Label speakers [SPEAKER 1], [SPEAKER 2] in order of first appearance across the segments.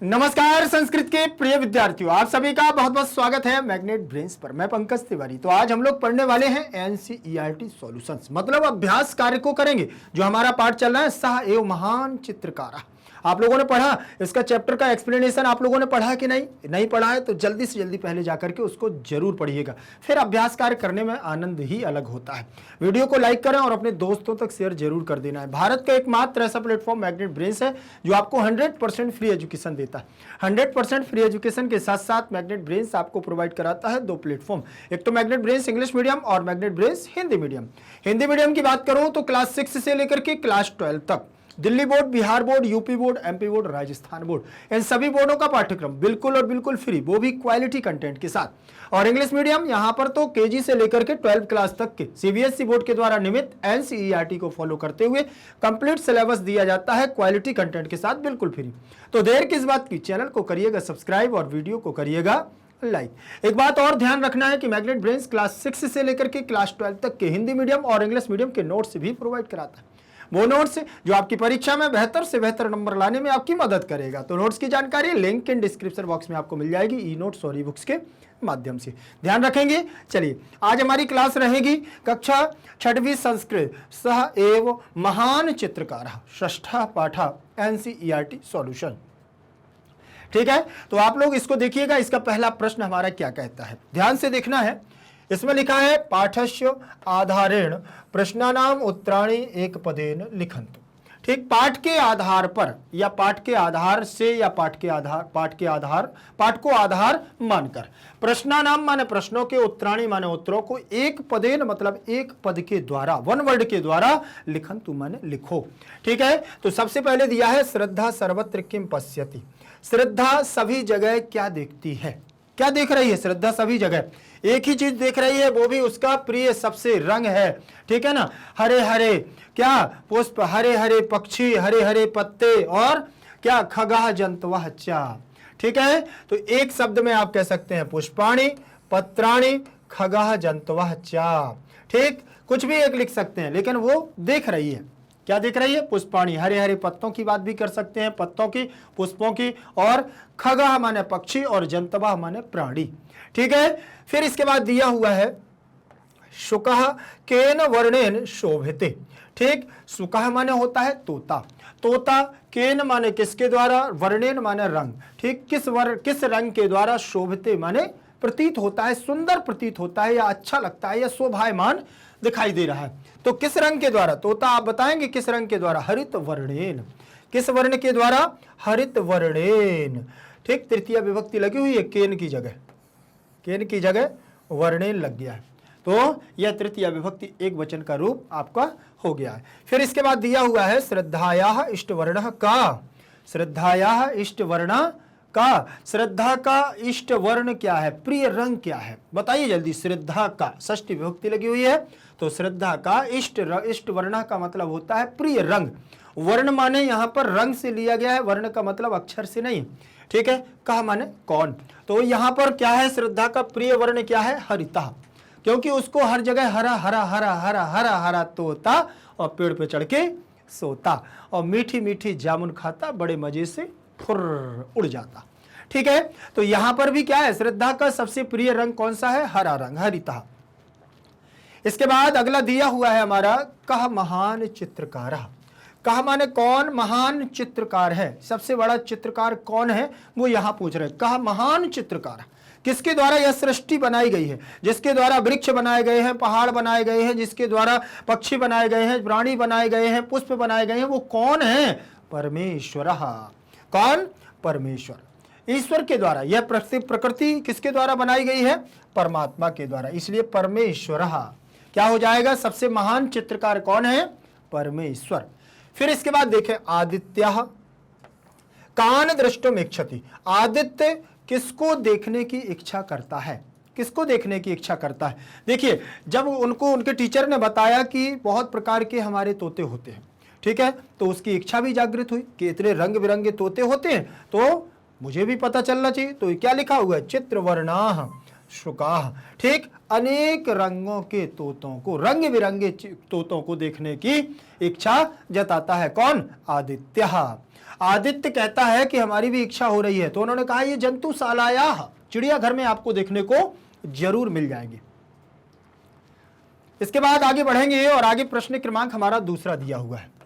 [SPEAKER 1] नमस्कार संस्कृत के प्रिय विद्यार्थियों, आप सभी का बहुत बहुत स्वागत है मैग्नेट ब्रेन्स पर। मैं पंकज तिवारी। तो आज हम लोग पढ़ने वाले हैं एनसीईआरटी सॉल्यूशंस, मतलब अभ्यास कार्य को करेंगे। जो हमारा पाठ चल रहा है सह एवं महान चित्रकार, आप लोगों ने पढ़ा इसका चैप्टर का एक्सप्लेनेशन? आप लोगों ने पढ़ा कि नहीं पढ़ा है तो जल्दी से जल्दी पहले जाकर के उसको जरूर पढ़िएगा, फिर अभ्यास कार्य करने में आनंद ही अलग होता है। वीडियो को लाइक करें और अपने दोस्तों तक शेयर जरूर कर देना है। भारत का एकमात्र ऐसा प्लेटफॉर्म मैग्नेट ब्रेन्स है जो आपको 100% फ्री एजुकेशन देता है। 100% फ्री एजुकेशन के साथ साथ मैग्नेट ब्रेन्स आपको प्रोवाइड कराता है दो प्लेटफॉर्म, एक तो मैग्नेट ब्रेन्स इंग्लिश मीडियम और magnet brains Hindi medium. Hindi medium की बात करूं तो क्लास 6 से लेकर के क्लास 12 तक Delhi board, Bihar board, UP board, MP board, Rajasthan board, इन सभी बोर्डों का पाठ्यक्रम बिल्कुल और बिल्कुल फ्री, वो भी क्वालिटी कंटेंट के साथ। और इंग्लिश मीडियम यहां पर तो केजी से लेकर के 12 क्लास तक के सीबीएसई बोर्ड के द्वारा निमित एनसीईआरटी को फॉलो करते हुए कंप्लीट सिलेबस दिया जाता है क्वालिटी कंटेंट के साथ, बिल्कुल फ्री। तो देर किस बात की, चैनल को करिएगा सब्सक्राइब और वीडियो को करिएगा लाइक। एक बात और ध्यान रखना है कि मैग्नेट ब्रेन्स क्लास 6 से लेकर के क्लास 12 तक के हिंदी मीडियम और इंग्लिश मीडियम के नोट्स भी प्रोवाइड कराता है। वो नोट्स जो आपकी परीक्षा में बेहतर से बेहतर नंबर लाने में आपकी मदद करेगा। तो नोट्स की जानकारी लिंक इन डिस्क्रिप्शन बॉक्स में आपको मिल जाएगी, ई नोट्स और ई बुक्स के माध्यम से ध्यान रखेंगे। चलिए, आज हमारी क्लास रहेगी कक्षा 6वीं संस्कृत सह एवं महान चित्रकार, षष्ठा पाठा एनसीईआरटी सॉल्यूशन। ठीक है, तो आप लोग इसको देखिएगा। इसका पहला प्रश्न हमारा क्या कहता है, ध्यान से देखना है। इसमें लिखा है पाठस्य आधारेण प्रश्नानाम उत्तराणि एक पदेन लिखन्तु। ठीक, पाठ के आधार पर या पाठ के आधार से या पाठ को आधार मानकर, प्रश्नानाम माने प्रश्नों के, उत्तराणि माने उत्तरों को, एक पदेन मतलब एक पद के द्वारा, वन वर्ड के द्वारा, लिखन्तु माने लिखो। ठीक है, तो सबसे पहले दिया है श्रद्धा सर्वत्र किम पश्यति। श्रद्धा सभी जगह क्या देखती है, क्या देख रही है? श्रद्धा सभी जगह एक ही चीज देख रही है, वो भी उसका प्रिय सबसे रंग है। ठीक है ना, हरे हरे क्या पुष्प, हरे हरे पक्षी, हरे हरे पत्ते और क्या खगाह जंतवः चा। ठीक है, तो एक शब्द में आप कह सकते हैं पुष्पाणि, पत्राणि, खगाह जंतवः चा। ठीक, कुछ भी एक लिख सकते हैं, लेकिन वो देख रही है, क्या देख रही है? पुष्पाणि, हरे हरे पत्तों की बात भी कर सकते हैं, पत्तों की, पुष्पों की, और खगः माने पक्षी और जंतवः माने प्राणी। ठीक है, फिर इसके बाद दिया हुआ है शुकः केन वर्णेन शोभिते। ठीक, शुकः माने होता है तोता, तोता, केन माने किसके द्वारा, वर्णेन माने रंग। ठीक, किस रंग के द्वारा, शोभिते माने प्रतीत होता है, सुंदर प्रतीत होता है या अच्छा लगता है या शोभायमान दिखाई दे रहा है। तो किस रंग के द्वारा? तोता आप बताएंगे किस रंग के द्वारा? हरित वर्णेन। किस वर्ण के द्वारा? हरित वर्णेन। ठीक, तृतीय विभक्ति लगी हुई है केन की जगह, केन की जगह वर्णेन लग गया है, तो यह तृतीय विभक्ति एक वचन का रूप आपका हो गया है। फिर इसके बाद दिया हुआ है श्रद्धायाः इष्ट वर्ण का। श्रद्धायाः इष्ट वर्ण का, श्रद्धा का इष्ट वर्ण क्या है, प्रिय रंग क्या है? बताइए जल्दी। श्रद्धा का षष्ठी विभक्ति लगी हुई है, तो श्रद्धा का इष्ट वर्ण का मतलब होता है प्रिय रंग। वर्ण माने यहां पर रंग से लिया गया है, वर्ण का मतलब अक्षर से नहीं। ठीक है, कहा माने कौन, तो यहां पर क्या है? श्रद्धा का प्रिय वर्ण क्या है? हरिता, क्योंकि उसको हर जगह हरा हरा हरा हरा हरा हरा तोता और पेड़ पे चढ़ के सोता और मीठी मीठी जामुन खाता, बड़े मजे से फुर उड़ जाता। ठीक है, तो यहां पर भी क्या है? श्रद्धा का सबसे प्रिय रंग कौन सा है? हरा रंग, हरिता। इसके बाद अगला दिया हुआ है हमारा कह महान चित्रकार। कह माने कौन, महान चित्रकार है, सबसे बड़ा चित्रकार कौन है वो यहां पूछ रहे हैं। कह महान चित्रकार, किसके द्वारा यह सृष्टि बनाई गई है, जिसके द्वारा वृक्ष बनाए गए हैं, पहाड़ बनाए गए हैं, जिसके द्वारा पक्षी बनाए गए हैं, प्राणी बनाए गए हैं, पुष्प बनाए गए हैं, वो कौन है? परमेश्वर। कौन? परमेश्वर, ईश्वर के द्वारा। यह प्रकृति किसके द्वारा बनाई गई है? परमात्मा के द्वारा, इसलिए परमेश्वर क्या हो जाएगा? सबसे महान चित्रकार कौन है? परमेश्वर। फिर इसके बाद देखें आदित्य कान दृष्टुम इच्छति। आदित्य किसको देखने की इच्छा करता है? किसको देखने की इच्छा करता है? देखिए, जब उनको उनके टीचर ने बताया कि बहुत प्रकार के हमारे तोते होते हैं, ठीक है, तो उसकी इच्छा भी जागृत हुई कि इतने रंग बिरंगे तोते होते हैं, तो मुझे भी पता चलना चाहिए। तो क्या लिखा हुआ है? चित्रवर्णाः शुकाः। ठीक, अनेक रंगों के तोतों को, रंग बिरंगे तोतों को देखने की इच्छा जताता है। कौन? आदित्य। आदित्य कहता है कि हमारी भी इच्छा हो रही है। तो उन्होंने कहा ये जंतु सालाया चिड़ियाघर में आपको देखने को जरूर मिल जाएंगे। इसके बाद आगे बढ़ेंगे और आगे प्रश्न क्रमांक हमारा दूसरा दिया हुआ है।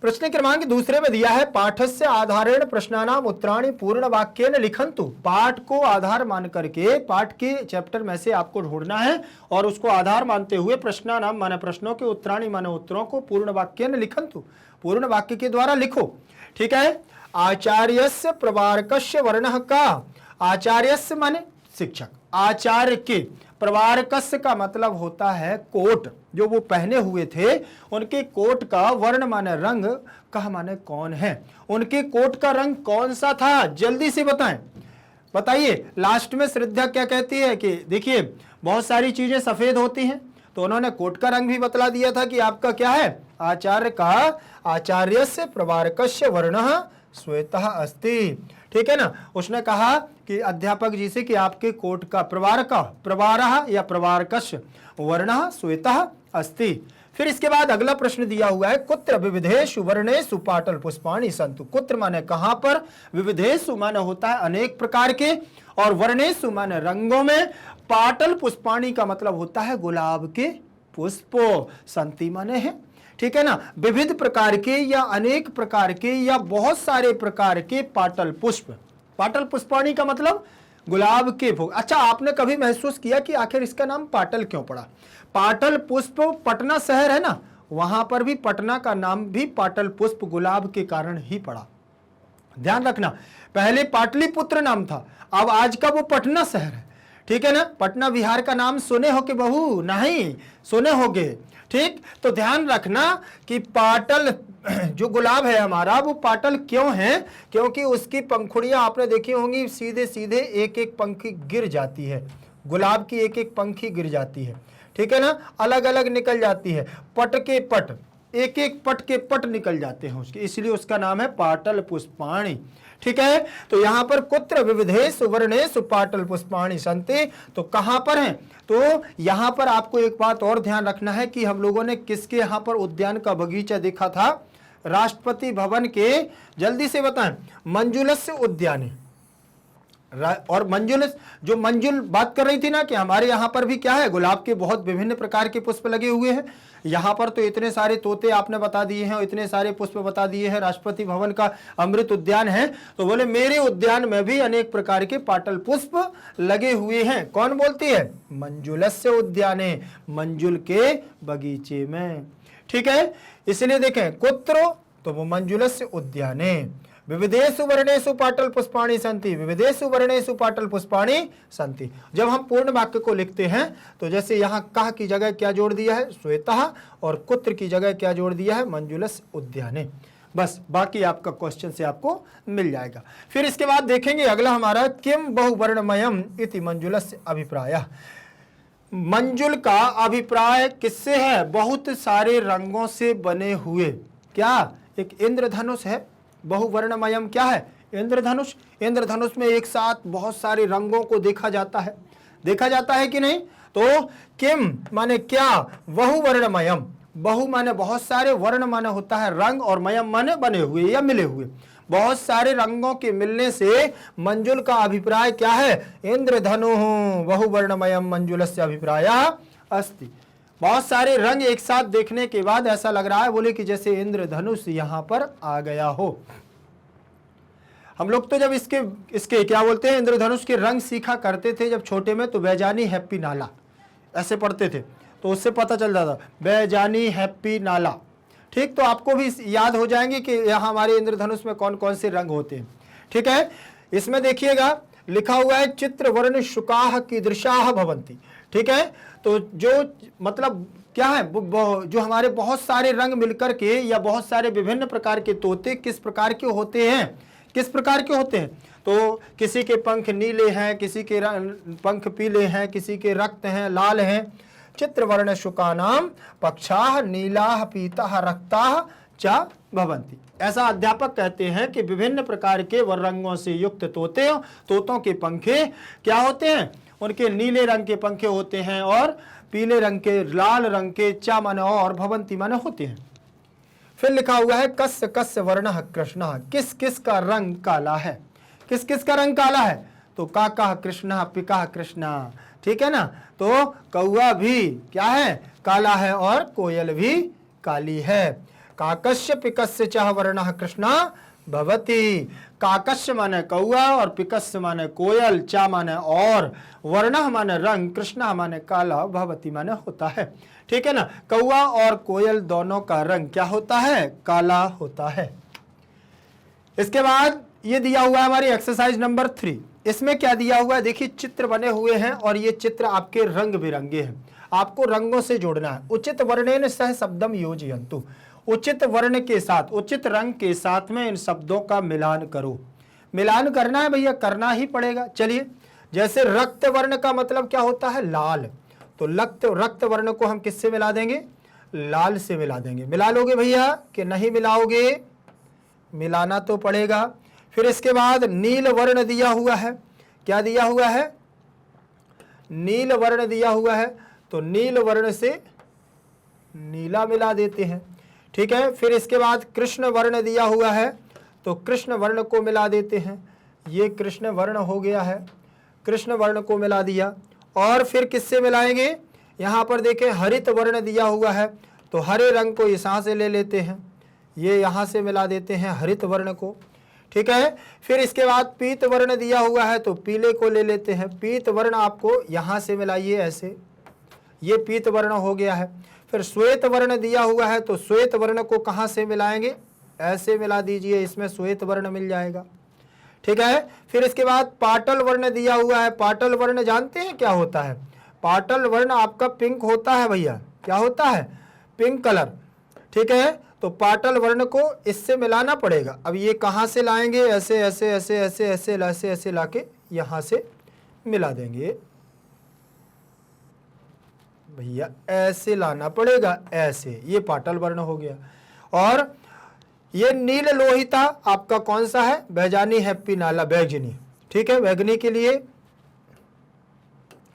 [SPEAKER 1] प्रश्न क्रमांक दूसरे में दिया है पाठस्य आधारेण प्रश्नानाम उत्तराणि पूर्ण वाक्येन लिखन्तु। पाठ को आधार मान करके पाठ के चैप्टर में से आपको ढूंढना है और उसको आधार मानते हुए प्रश्नानाम माने प्रश्नों के, उत्तराणि माने उत्तरों को पूर्ण वाक्येन लिखन्तु, पूर्ण वाक्य के द्वारा लिखो। ठीक है। आचार्यस्य प्रवारकस्य वर्णः का, आचार्यस्य माने शिक्षक, आचार्य के, प्रवारकस्य का मतलब होता है कोट, जो वो पहने हुए थे उनके कोट का, वर्ण माने रंग, कह माने कौन है, उनके कोट का रंग कौन सा था, जल्दी से बताएं, बताइए। लास्ट में श्रद्धा क्या कहती है कि देखिए बहुत सारी चीजें सफेद होती हैं, तो उन्होंने कोट का रंग भी बतला दिया था कि आपका क्या है, आचार्य का, आचार्यस्य प्रवारकस्य वर्णः श्वेतः अस्ति। ठीक है ना। उसने कहा कि अध्यापक जी से कि आपके कोट का प्रवारः या प्रवारकस्य वर्णः श्वेतः अस्ति। फिर इसके बाद अगला प्रश्न दिया हुआ है कुत्र विविधेषु वर्णेषु पाटल पुष्पाणि सन्तु। कुत्र माने कहां पर, विविधेषु माने होता है अनेक प्रकार के, और वर्णेषु माने रंगों में, पाटल पुष्पाणि का मतलब होता है गुलाब के पुष्पो, संति माने है। ठीक है ना। विविध प्रकार के या अनेक प्रकार के या बहुत सारे प्रकार के पाटल पुष्प, पाटल पुष्पाणि का मतलब गुलाब के फूल। अच्छा, आपने कभी महसूस किया कि आखिर इसका नाम पाटल क्यों पड़ा? पाटल पुष्प पटना शहर है ना, वहां पर भी पटना का नाम भी पाटल पुष्प गुलाब के कारण ही पड़ा। ध्यान रखना, पहले पाटलिपुत्र नाम था, अब आज का वो पटना शहर है। ठीक है ना। पटना बिहार का नाम सुने हो कि बहू? नहीं सुने होगे। ठीक, तो ध्यान रखना कि पाटल जो गुलाब है हमारा, वो पाटल क्यों है? क्योंकि उसकी पंखुड़ियां आपने देखी होंगी, सीधे सीधे एक एक पंखी गिर जाती है, गुलाब की एक एक पंखी गिर जाती है। ठीक है ना, अलग अलग निकल जाती है, पट के पट, एक एक पट के पट निकल जाते हैं उसके, इसलिए उसका नाम है पाटल पुष्पाणि। ठीक है। तो यहां पर कुत्र विविधेषु वर्णेषु पाटल पुष्पाणि सन्ति, तो कहां पर हैं? तो यहां पर आपको एक बात और ध्यान रखना है कि हम लोगों ने किसके यहां पर उद्यान का बगीचा देखा था? राष्ट्रपति भवन के, जल्दी से बताएं, मंजुलस्य उद्याने। और मंजुलस, जो मंजुल बात कर रही थी ना कि हमारे यहाँ पर भी क्या है, गुलाब के बहुत विभिन्न प्रकार के पुष्प लगे हुए हैं। यहाँ पर तो इतने सारे तोते आपने बता दिए हैं, इतने सारे पुष्प बता दिए हैं, राष्ट्रपति भवन का अमृत उद्यान है, तो बोले मेरे उद्यान में भी अनेक प्रकार के पाटल पुष्प लगे हुए हैं। कौन बोलती है? मंजुलस्य उद्याने, मंजुल के बगीचे में। ठीक है। इसलिए देखें कुत्र, तो वो मंजुलस्य उद्याने, विविधेषु वर्णेषु पाटल पुष्पाणि सन्ति, विविधेषु वर्णेषु पाटल पुष्पाणि सन्ति। जब हम पूर्ण वाक्य को लिखते हैं तो जैसे यहाँ कह की जगह क्या जोड़ दिया है? श्वेतः, और कुत्र की जगह क्या जोड़ दिया है? मंजुलस्य उद्याने। बस बाकी आपका क्वेश्चन से आपको मिल जाएगा। फिर इसके बाद देखेंगे अगला हमारा किम बहुवर्णमयम इति मंजुलस्य अभिप्रायः। मंजुल का अभिप्राय किससे है? बहुत सारे रंगों से बने हुए, क्या एक इंद्रधनुष है, बहुवर्णमयम क्या है? इंद्रधनुष। इंद्रधनुष में एक साथ बहुत सारे रंगों को देखा जाता है, देखा जाता है कि नहीं? तो किम माने क्या, बहुवर्णमयम, बहु माने बहुत सारे, वर्ण माने होता है रंग, और मयम माने बने हुए या मिले हुए, बहुत सारे रंगों के मिलने से मंजुल का अभिप्राय क्या है? इंद्रधनु बहुवर्णमयम मंजुलस्य अभिप्रायः अस्ति। बहुत सारे रंग एक साथ देखने के बाद ऐसा लग रहा है बोले कि जैसे इंद्रधनुष यहां पर आ गया हो। हम लोग तो जब इसके क्या बोलते हैं, इंद्रधनुष के रंग सीखा करते थे जब छोटे में, तो बैजानी हैप्पी नाला ऐसे पढ़ते थे, तो उससे पता चल जाता बैजानी हैप्पी नाला। ठीक, तो आपको भी याद हो जाएंगे कि यहाँ हमारे इंद्रधनुष में कौन कौन से रंग होते हैं। ठीक है। इसमें देखिएगा लिखा हुआ है चित्र वर्ण शुकाह कीदृशाः भवन्ति। ठीक है। तो जो मतलब क्या है, जो हमारे बहुत सारे रंग मिलकर के या बहुत सारे विभिन्न प्रकार के तोते किस प्रकार के होते हैं, किस प्रकार के होते हैं? तो किसी के पंख नीले हैं, किसी के पंख पीले हैं, किसी के रक्त हैं, लाल हैं। चित्रवर्ण शुकानाम पक्षाः नीलाः पीताः रक्ताः च भवन्ति। ऐसा अध्यापक कहते हैं कि विभिन्न प्रकार के रंगों से युक्त तोतों के पंखे क्या होते हैं? उनके नीले रंग के पंखे होते हैं और पीले रंग के, लाल रंग के, चा माने और, भवंती माने होते हैं। फिर लिखा हुआ है कस्य कस्य वर्णः कृष्णः, किस किस का रंग काला है, किस किस का रंग काला है, तो काका कृष्णः पिका कृष्णा, ठीक है ना। तो कौआ भी क्या है, काला है, और कोयल भी काली है। काकस्य पिकस्य च वर्णः कृष्णा भवति, काकस्य माने कौआ और पिकस्य माने कोयल, चा माने और, वर्णः माने रंग, कृष्णा माने काला, भवति माने होता है, ठीक है ना। कौआ और कोयल दोनों का रंग क्या होता है, काला होता है। इसके बाद ये दिया हुआ है हमारी एक्सरसाइज नंबर 3। इसमें क्या दिया हुआ है, देखिए चित्र बने हुए हैं और ये चित्र आपके रंग बिरंगे हैं, आपको रंगों से जोड़ना है। उचित वर्णेन सह शब्दम योजयन्तु, उचित वर्ण के साथ, उचित रंग के साथ में इन शब्दों का मिलान करो। मिलान करना है भैया, करना ही पड़ेगा। चलिए, जैसे रक्त वर्ण का मतलब क्या होता है, लाल, तो रक्त वर्ण को हम किससे मिला देंगे, लाल से मिला देंगे। मिला लोगे भैया कि नहीं मिलाओगे, मिलाना तो पड़ेगा। फिर इसके बाद नील वर्ण दिया हुआ है, क्या दिया हुआ है, नील वर्ण दिया हुआ है, तो नील वर्ण से नीला मिला देते हैं, ठीक है। फिर इसके बाद कृष्ण वर्ण दिया हुआ है, तो कृष्ण वर्ण को मिला देते हैं, ये कृष्ण वर्ण हो गया है, कृष्ण वर्ण को मिला दिया। और फिर किससे मिलाएंगे, यहाँ पर देखें हरित वर्ण दिया हुआ है, तो हरे रंग को यहाँ से ले लेते हैं, ये यहाँ से मिला देते हैं हरित वर्ण को, ठीक है। फिर इसके बाद पीत वर्ण दिया हुआ है, तो पीले को ले लेते हैं, पीत वर्ण आपको यहाँ से मिलाइए ऐसे, ये पीत वर्ण हो गया है। फिर श्वेत वर्ण दिया हुआ है, तो श्वेत वर्ण को कहाँ से मिलाएंगे, ऐसे मिला दीजिए, इसमें श्वेत वर्ण मिल जाएगा, ठीक है। फिर इसके बाद पाटल वर्ण दिया हुआ है, पाटल वर्ण जानते हैं क्या होता है, पाटल वर्ण आपका पिंक होता है भैया, क्या होता है, पिंक कलर, ठीक है। तो पाटल वर्ण को इससे मिलाना पड़ेगा। अब ये कहाँ से लाएंगे, ऐसे ऐसे ऐसे ऐसे ऐसे ऐसे ऐसे लाके यहाँ से मिला देंगे भैया, ऐसे लाना पड़ेगा, ऐसे, ये पाटल वर्ण हो गया। और ये नील लोहिता आपका कौन सा है, बैजानी, हैप्पी, नाला, बैगनी, ठीक है। बैगनी के लिए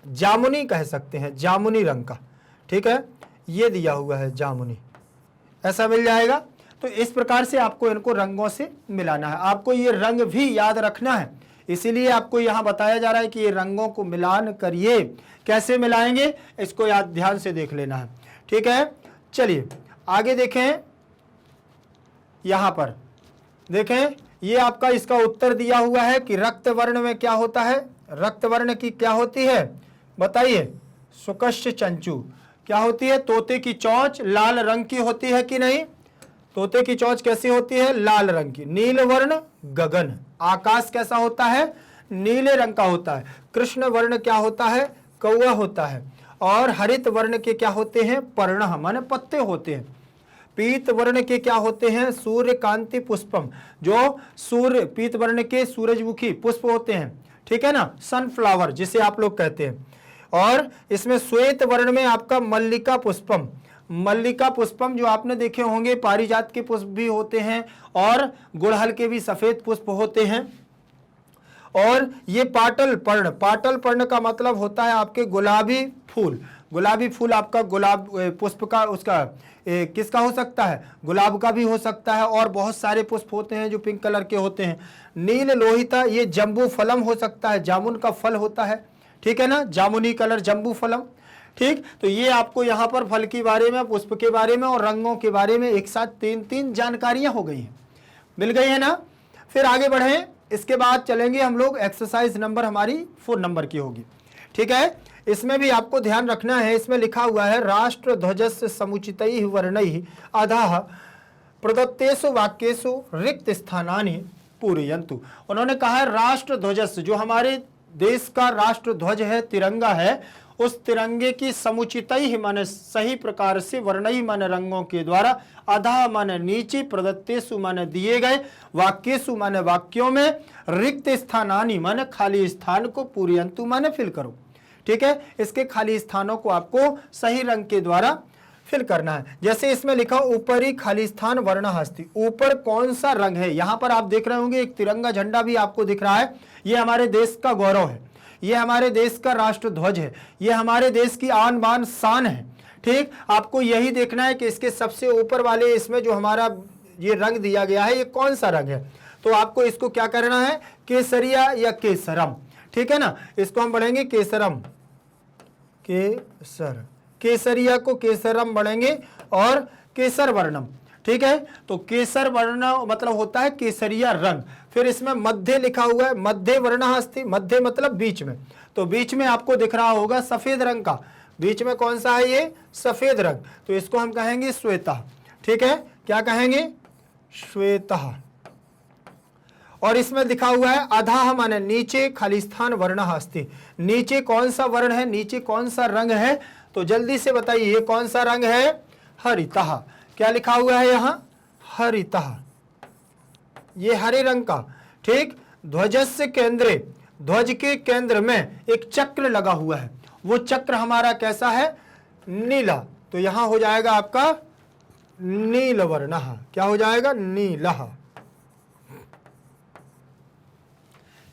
[SPEAKER 1] जामुनी कह सकते हैं, जामुनी रंग का, ठीक है, ये दिया हुआ है जामुनी, ऐसा मिल जाएगा। तो इस प्रकार से आपको इनको रंगों से मिलाना है। आपको ये रंग भी याद रखना है, इसीलिए आपको यहाँ बताया जा रहा है कि ये रंगों को मिलान करिए। कैसे मिलाएंगे, इसको याद ध्यान से देख लेना है, ठीक है। चलिए आगे देखें, यहाँ पर देखें, ये आपका इसका उत्तर दिया हुआ है कि रक्त वर्ण में क्या होता है, रक्त वर्ण की क्या होती है, बताइए, सुकश्य चंचू, क्या होती है, तोते की चोंच लाल रंग की होती है कि नहीं, तोते की चोंच कैसी होती है, लाल रंग की। नील वर्ण गगन, आकाश कैसा होता है, नीले रंग का होता है। कृष्ण वर्ण क्या होता है, कौआ होता है। और हरित वर्ण के क्या होते हैं, पर्णः माने पत्ते होते हैं। पीत वर्ण के क्या होते हैं, सूर्यकांति पुष्पम, जो सूर्य, पीत वर्ण के सूरजमुखी पुष्प होते हैं, ठीक है ना, सनफ्लावर जिसे आप लोग कहते हैं। और इसमें श्वेत वर्ण में आपका मल्लिका पुष्पम, मल्लिका पुष्पम जो आपने देखे होंगे, पारिजात के पुष्प भी होते हैं और गुड़हल के भी सफेद पुष्प होते हैं। और ये पाटल पर्ण, पाटल पर्ण का मतलब होता है आपके गुलाबी फूल, गुलाबी फूल आपका गुलाब पुष्प का, उसका किसका हो सकता है, गुलाब का भी हो सकता है। और बहुत सारे पुष्प होते हैं जो पिंक कलर के होते हैं। नील लोहिता, ये जम्बू फलम हो सकता है, जामुन का फल होता है, ठीक है ना, जामुनी कलर जम्बू फलम, ठीक। तो ये आपको यहाँ पर फल के बारे में, पुष्प के बारे में और रंगों के बारे में एक साथ तीन जानकारियां हो गई हैं, मिल गई है ना। फिर आगे बढ़ें, इसके बाद चलेंगे हम लोग, एक्सरसाइज नंबर हमारी 4 नंबर की होगी, ठीक है। इसमें भी आपको ध्यान रखना है, इसमें लिखा हुआ है राष्ट्र ध्वजस्य समुचितैः वर्णैः अधः प्रदत्तेषु वाक्येषु रिक्त स्थानानि पूरयन्तु। उन्होंने कहा है राष्ट्र ध्वजस्य, जो हमारे देश का राष्ट्र ध्वज है, तिरंगा है, उस तिरंगे की समुचितैः माने सही प्रकार से, वर्णैः माने रंगों के द्वारा, अधः माने नीचे, प्रदत्तेषु माने दिए गए, वाक्येषु माने वाक्यों में, रिक्त स्थानानि माने खाली स्थान को, पूरयन्तु माने फिल करो, ठीक है। इसके खाली स्थानों को आपको सही रंग के द्वारा फिल करना है। जैसे इसमें लिखा ऊपरी खाली स्थान वर्णः अस्ति, ऊपर कौन सा रंग है, यहाँ पर आप देख रहे होंगे एक तिरंगा झंडा भी आपको दिख रहा है, ये हमारे देश का गौरव है, ये हमारे देश का राष्ट्र ध्वज है, ये हमारे देश की आन बान शान है, ठीक, आपको यही देखना है कि इसके सबसे ऊपर वाले इसमें जो हमारा ये रंग दिया गया है ये कौन सा रंग है। तो आपको इसको क्या करना है, केसरिया या केसरम, ठीक है ना। इसको हम पढ़ेंगे केसरम, केसर, केसरिया को केसरम पढ़ेंगे और केसर वर्णम, ठीक है। तो केसर वर्ण मतलब होता है केसरिया रंग। फिर इसमें मध्य लिखा हुआ है, मध्य वर्ण अस्ति, मध्य मतलब बीच में, तो बीच में आपको दिख रहा होगा सफेद रंग का, बीच में कौन सा है ये, सफेद रंग, तो इसको हम कहेंगे श्वेता, ठीक है। क्या कहेंगे, श्वेता। और इसमें लिखा हुआ है अधः माने नीचे, खालिस्थान वर्ण अस्ति, नीचे कौन सा वर्ण है, नीचे कौन सा रंग है, तो जल्दी से बताइए ये कौन सा रंग है, हरितः। क्या लिखा हुआ है यहां, हरितः, ये हरे रंग का, ठीक। ध्वजस्य केंद्रे, ध्वज के केंद्र में एक चक्र लगा हुआ है, वो चक्र हमारा कैसा है, नीला, तो यहां हो जाएगा आपका नील वर्ण, क्या हो जाएगा, नीला,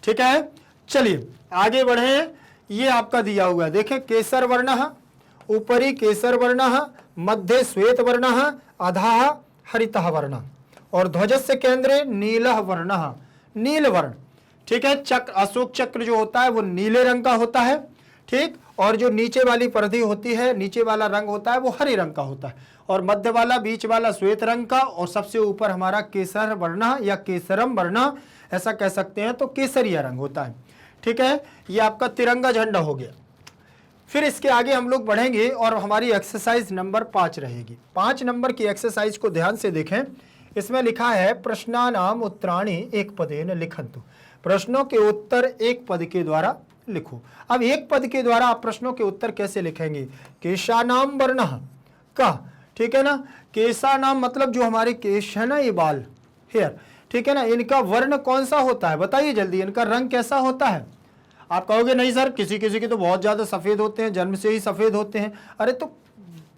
[SPEAKER 1] ठीक है। चलिए आगे बढ़े, ये आपका दिया हुआ है, देखें केसर वर्ण, ऊपरी केसर वर्ण, मध्य श्वेत वर्ण, अधः हरितः वर्ण, और ध्वजस्य केंद्रे नीलः वर्ण, नील वर्ण, ठीक है। चक्र, अशोक चक्र जो होता है वो नीले रंग का होता है, ठीक, और जो नीचे वाली परिधि होती है, नीचे वाला रंग होता है वो हरे रंग का होता है, और मध्य वाला, बीच वाला श्वेत रंग का, और सबसे ऊपर हमारा केसर वर्ण या केसरम वर्ण, ऐसा कह सकते हैं, तो केसरिया रंग होता है, ठीक है। ये आपका तिरंगा झंडा हो गया। फिर इसके आगे हम लोग बढ़ेंगे और हमारी एक्सरसाइज नंबर 5 रहेगी। 5 नंबर की एक्सरसाइज को ध्यान से देखें। इसमें लिखा है प्रश्नानाम उत्तराणि एक पदेन लिखन्तु, प्रश्नों के उत्तर एक पद के द्वारा लिखो। अब एक पद के द्वारा आप प्रश्नों के उत्तर कैसे लिखेंगे, केशानाम वर्ण का, ठीक है ना, केशानाम मतलब जो हमारे केश है ना, ये बाल, हेयर, ठीक है ना, इनका वर्ण कौन सा होता है, बताइए जल्दी, इनका रंग कैसा होता है। आप कहोगे नहीं सर, किसी किसी के तो बहुत ज्यादा सफेद होते हैं, जन्म से ही सफेद होते हैं। अरे तो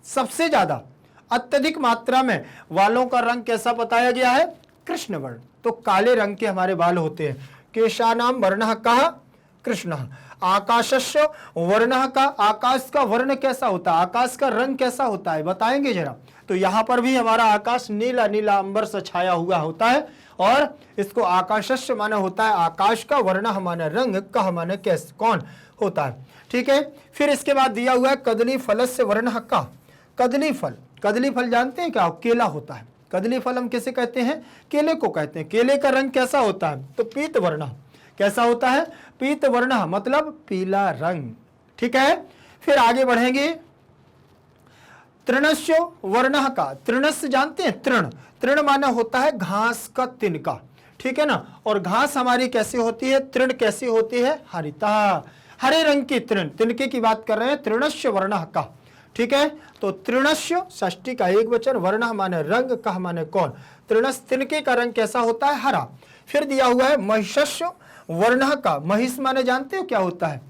[SPEAKER 1] सबसे ज्यादा अत्यधिक मात्रा में वालों का रंग कैसा बताया गया है, कृष्ण वर्ण, तो काले रंग के हमारे बाल होते हैं। केशानाम वर्णः कः कृष्णः, आकाशस्य वर्णः का, आकाश का वर्ण कैसा होता है, आकाश का रंग कैसा होता है, बताएंगे जरा। तो यहां पर भी हमारा आकाश नीला नीला अंबर से छाया हुआ होता है, और इसको आकाशस्य माने होता है आकाश का, वर्ण माने रंग, कह माने कैसे कौन होता है, ठीक है। फिर इसके बाद दिया हुआ है कदली फलस्य वर्णः का, कदली फल, कदली फल जानते हैं क्या, केला होता है, कदली फल हम किसे कहते हैं, केले को कहते हैं। केले का रंग कैसा होता है, तो पीत वर्ण, कैसा होता है, पीत वर्ण मतलब पीला रंग, ठीक है। फिर आगे बढ़ेंगे, तृणस्य वर्णः का, तृणस्य जानते हैं, तृण, तृण माना होता है घास का तिनका, ठीक है ना, और घास हमारी कैसी होती है, तृण कैसी होती है, हरिता, हरे रंग की तृण, तिनके की बात कर रहे हैं, तृणस्य वर्णः का, ठीक है। तो तृणस्य षष्ठी का एक वचन, वर्ण माने रंग, कह माने कौन, तृणस तिनके का रंग कैसा होता है, हरा। फिर दिया हुआ है महिषस्य वर्णः का, महिष माने जानते हो क्या होता है,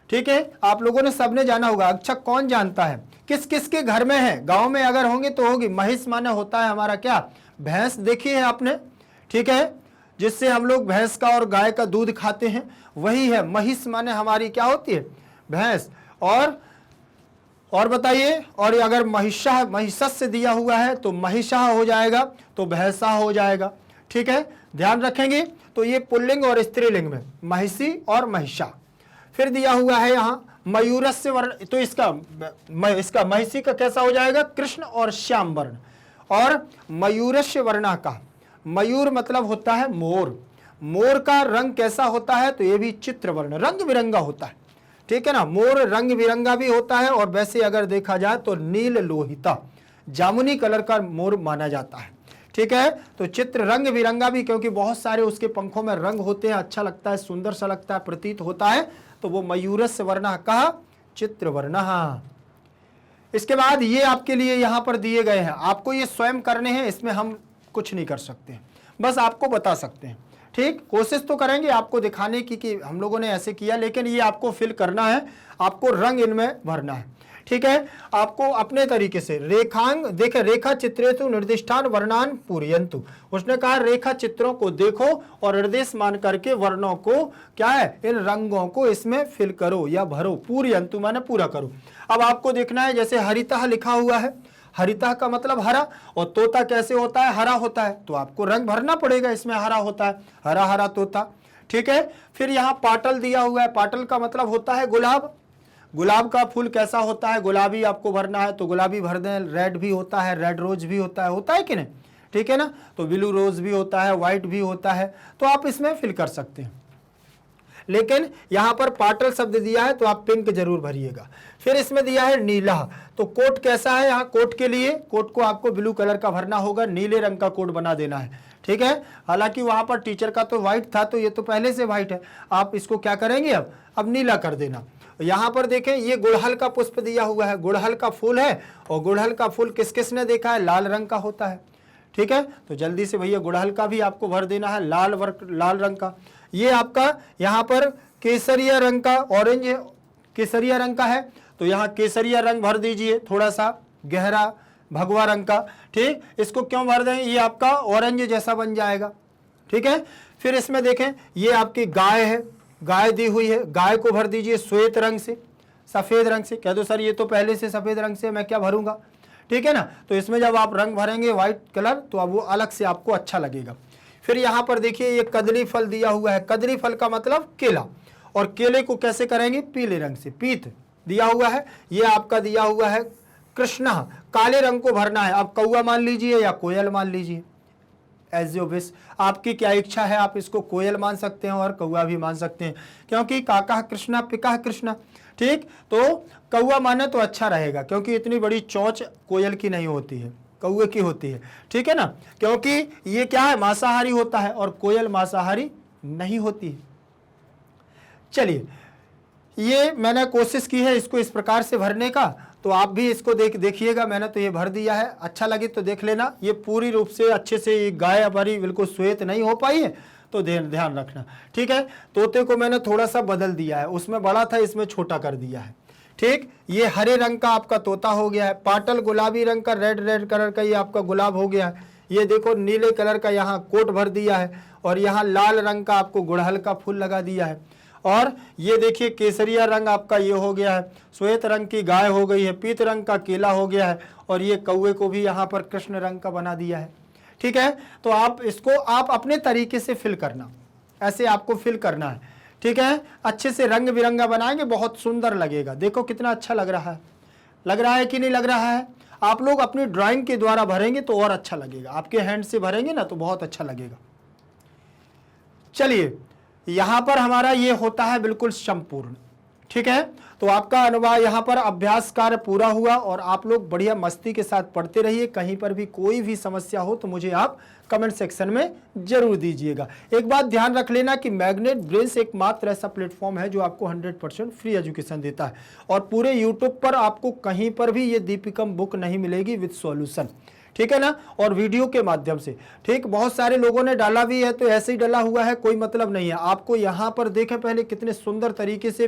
[SPEAKER 1] ठीक है, आप लोगों ने सबने जाना होगा, अच्छा कौन जानता है, किस किस के घर में है, गांव में अगर होंगे तो होगी। महिष माने होता है हमारा क्या, भैंस, देखी है आपने, ठीक है, जिससे हम लोग भैंस का और गाय का दूध खाते हैं, वही है महिष माने हमारी क्या होती है, भैंस। और बताइए, और अगर महिषा, महिषस से दिया हुआ है तो महिषा हो जाएगा, तो भैंसा हो जाएगा, ठीक है, ध्यान रखेंगे। तो ये पुल्लिंग और स्त्रीलिंग में महिषी और महिषा। फिर दिया हुआ है यहाँ मयूरस्य वर्ण, तो इसका महिषी का कैसा हो जाएगा, कृष्ण और श्याम वर्ण। और मयूरस्य वर्णा का, मयूर मतलब होता है मोर, मोर का रंग कैसा होता है, तो ये भी चित्र वर्ण, रंग बिरंगा होता है, ठीक है ना, मोर रंग बिरंगा भी होता है, और वैसे अगर देखा जाए तो नील लोहिता, जामुनी कलर का मोर माना जाता है, ठीक है। तो चित्र रंग बिरंगा भी, क्योंकि बहुत सारे उसके पंखों में रंग होते हैं, अच्छा लगता है, सुंदर सा लगता है, प्रतीत होता है, तो वो मयूरस्य वर्णः कहा, चित्र वर्णः। इसके बाद ये आपके लिए यहां पर दिए गए हैं, आपको ये स्वयं करने हैं, इसमें हम कुछ नहीं कर सकते, बस आपको बता सकते हैं, ठीक। कोशिश तो करेंगे आपको दिखाने की कि हम लोगों ने ऐसे किया, लेकिन ये आपको फिल करना है, आपको रंग इनमें भरना है, ठीक है। आपको अपने तरीके से रेखांग देखे, रेखा चित्रेतु निर्दिष्टान वर्णान पूरयन्तु, उसने कहा रेखा चित्रों को देखो और निर्देश मान करके वर्णों को क्या है, इन रंगों को इसमें फिल करो या भरो, पूरयन्तु माने पूरा करो। अब आपको देखना है, जैसे हरितः लिखा हुआ है, हरितः का मतलब हरा, और तोता कैसे होता है, हरा होता है, तो आपको रंग भरना पड़ेगा, इसमें हरा होता है, हरा हरा तोता, ठीक है। फिर यहाँ पाटल दिया हुआ है, पाटल का मतलब होता है गुलाब, गुलाब का फूल कैसा होता है, गुलाबी आपको भरना है तो गुलाबी भर दें। रेड भी होता है, रेड रोज भी होता है कि नहीं, ठीक है ना, तो ब्लू रोज भी होता है, व्हाइट भी होता है, तो आप इसमें फिल कर सकते हैं। लेकिन यहां पर पाटल शब्द दिया है तो आप पिंक जरूर भरिएगा। फिर इसमें दिया है नीला, तो कोट कैसा है, यहाँ कोट के लिए, कोट को आपको ब्लू कलर का भरना होगा, नीले रंग का कोट बना देना है, ठीक है। हालांकि वहां पर टीचर का तो व्हाइट था, तो ये तो पहले से व्हाइट है, आप इसको क्या करेंगे, अब नीला कर देना। यहाँ पर देखें, ये गुड़हल का पुष्प दिया हुआ है, गुड़हल का फूल है, और गुड़हल का फूल किस किसने देखा है, लाल रंग का होता है, ठीक है। तो जल्दी से भैया गुड़हल का भी आपको भर देना है, लाल रंग का। ये आपका यहाँ पर केसरिया रंग का, ऑरेंज केसरिया रंग का है, तो यहाँ केसरिया रंग भर दीजिए, थोड़ा सा गहरा भगवा रंग का, ठीक। इसको क्यों भर दें, ये आपका ऑरेंज जैसा बन जाएगा, ठीक है। फिर इसमें देखें, ये आपकी गाय है, गाय दी हुई है, गाय को भर दीजिए श्वेत रंग से, सफेद रंग से। कह दो सर ये तो पहले से सफेद रंग से, मैं क्या भरूंगा, ठीक है ना। तो इसमें जब आप रंग भरेंगे व्हाइट कलर, तो अब वो अलग से आपको अच्छा लगेगा। फिर यहाँ पर देखिए, ये कदली फल दिया हुआ है, कदली फल का मतलब केला, और केले को कैसे करेंगे, पीले रंग से, पीत दिया हुआ है। ये आपका दिया हुआ है कृष्णा, काले रंग को भरना है। आप कौआ मान लीजिए या कोयल मान लीजिए, एज यू विश, आपकी क्या इच्छा है, आप इसको कोयल मान सकते हैं और कौआ भी मान सकते हैं, क्योंकि काका कृष्णा पिका कृष्णा, ठीक। तो कौआ माने तो अच्छा रहेगा, क्योंकि इतनी बड़ी चोंच कोयल की नहीं होती है, कौए की होती है, ठीक है ना, क्योंकि ये क्या है, मांसाहारी होता है और कोयल मांसाहारी नहीं होती है। चलिए, ये मैंने कोशिश की है इसको इस प्रकार से भरने का, तो आप भी इसको देखिएगा, मैंने तो ये भर दिया है, अच्छा लगे तो देख लेना। ये पूरी रूप से अच्छे से ये गाय हमारी बिल्कुल श्वेत नहीं हो पाई है, तो ध्यान रखना, ठीक है। तोते को मैंने थोड़ा सा बदल दिया है, उसमें बड़ा था, इसमें छोटा कर दिया है, ठीक। ये हरे रंग का आपका तोता हो गया है। पाटल गुलाबी रंग का, रेड कलर का ये आपका गुलाब हो गया है। ये देखो नीले कलर का यहाँ कोट भर दिया है, और यहाँ लाल रंग का आपको गुड़हल का फूल लगा दिया है। और ये देखिए केसरिया रंग आपका ये हो गया है, श्वेत रंग की गाय हो गई है, पीत रंग का केला हो गया है, और ये कौवे को भी यहाँ पर कृष्ण रंग का बना दिया है, ठीक है। तो आप इसको आप अपने तरीके से फिल करना, ऐसे आपको फिल करना है, ठीक है। अच्छे से रंग बिरंगा बनाएंगे, बहुत सुंदर लगेगा। देखो कितना अच्छा लग रहा है कि नहीं लग रहा है। आप लोग अपनी ड्राइंग के द्वारा भरेंगे तो और अच्छा लगेगा, आपके हैंड से भरेंगे ना तो बहुत अच्छा लगेगा। चलिए, यहां पर हमारा ये होता है बिल्कुल संपूर्ण, ठीक है। तो आपका अनुवाद यहाँ पर अभ्यास कार्य पूरा हुआ, और आप लोग बढ़िया मस्ती के साथ पढ़ते रहिए। कहीं पर भी कोई भी समस्या हो तो मुझे आप कमेंट सेक्शन में जरूर दीजिएगा। एक बात ध्यान रख लेना कि मैग्नेट ब्रेन्स एकमात्र ऐसा प्लेटफॉर्म है जो आपको 100% फ्री एजुकेशन देता है, और पूरे यूट्यूब पर आपको कहीं पर भी ये दीपिकम बुक नहीं मिलेगी विद सॉल्यूशन, ठीक है ना, और वीडियो के माध्यम से, ठीक। बहुत सारे लोगों ने डाला भी है, तो ऐसे ही डाला हुआ है, कोई मतलब नहीं है। आपको यहाँ पर देखें पहले कितने सुंदर तरीके से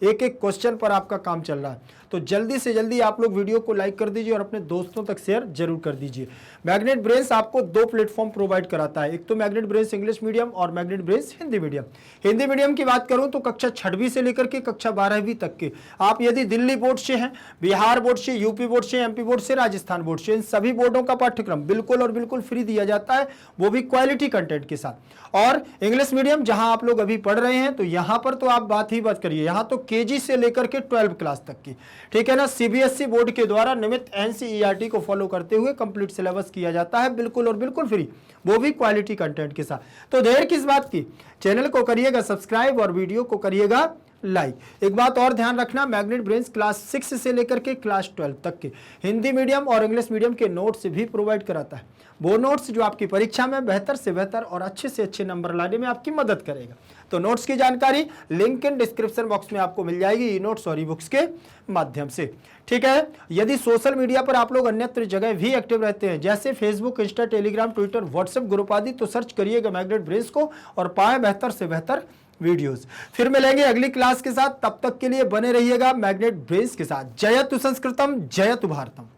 [SPEAKER 1] एक एक क्वेश्चन पर आपका काम चल रहा है। तो जल्दी से जल्दी आप लोग वीडियो को लाइक कर दीजिए और अपने दोस्तों तक शेयर जरूर कर दीजिए। मैग्नेट ब्रेन्स आपको 2 प्लेटफॉर्म प्रोवाइड कराता है, एक तो मैग्नेट ब्रेन्स इंग्लिश मीडियम और magnet brains Hindi medium. Hindi medium की बात करूं तो कक्षा 6वीं से लेकर के कक्षा 12वीं तक के, आप यदि दिल्ली बोर्ड से हैं, बिहार बोर्ड से, यूपी बोर्ड से, एमपी बोर्ड से, राजस्थान बोर्ड से, इन सभी बोर्डों का पाठ्यक्रम बिल्कुल और बिल्कुल फ्री दिया जाता है, वो भी क्वालिटी कंटेंट के साथ। और इंग्लिश मीडियम जहां आप लोग अभी पढ़ रहे हैं, तो यहां पर तो आप बात ही बात करिए, यहां तो केजी से लेकर के 12 क्लास तक की, ठीक है ना, सीबीएसई बोर्ड के द्वारा नियमित एनसीईआरटी को फॉलो करते हुए कंप्लीट सिलेबस किया जाता है, बिल्कुल और बिल्कुल फ्री, वो भी क्वालिटी कंटेंट के साथ। तो देर किस बात की, चैनल को करिएगा सब्सक्राइब और वीडियो को करिएगा लाइक। एक बात और ध्यान रखना, मैग्नेट ब्रेन्स क्लास 6 से लेकर के क्लास 12 तक के हिंदी मीडियम और इंग्लिश मीडियम के नोट्स भी प्रोवाइड कराता है, वो नोट्स जो आपकी परीक्षा में बेहतर से बेहतर और अच्छे से अच्छे नंबर लाने में आपकी मदद करेगा। तो नोट्स की जानकारी लिंक इन डिस्क्रिप्शन बॉक्स में आपको मिल जाएगी, ई नोट्स और ई बुक्स के माध्यम से, ठीक है। यदि सोशल मीडिया पर आप लोग अन्यत्र जगह भी एक्टिव रहते हैं, जैसे Facebook, Insta, Telegram, Twitter, WhatsApp group आदि, तो सर्च करिएगा मैग्नेट ब्रेन्स को और पाएं बेहतर से बेहतर वीडियोस। फिर मिलेंगे अगली क्लास के साथ, तब तक के लिए बने रहिएगा मैग्नेट ब्रेन्स के साथ। जयतु संस्कृतम जयतु भारतम।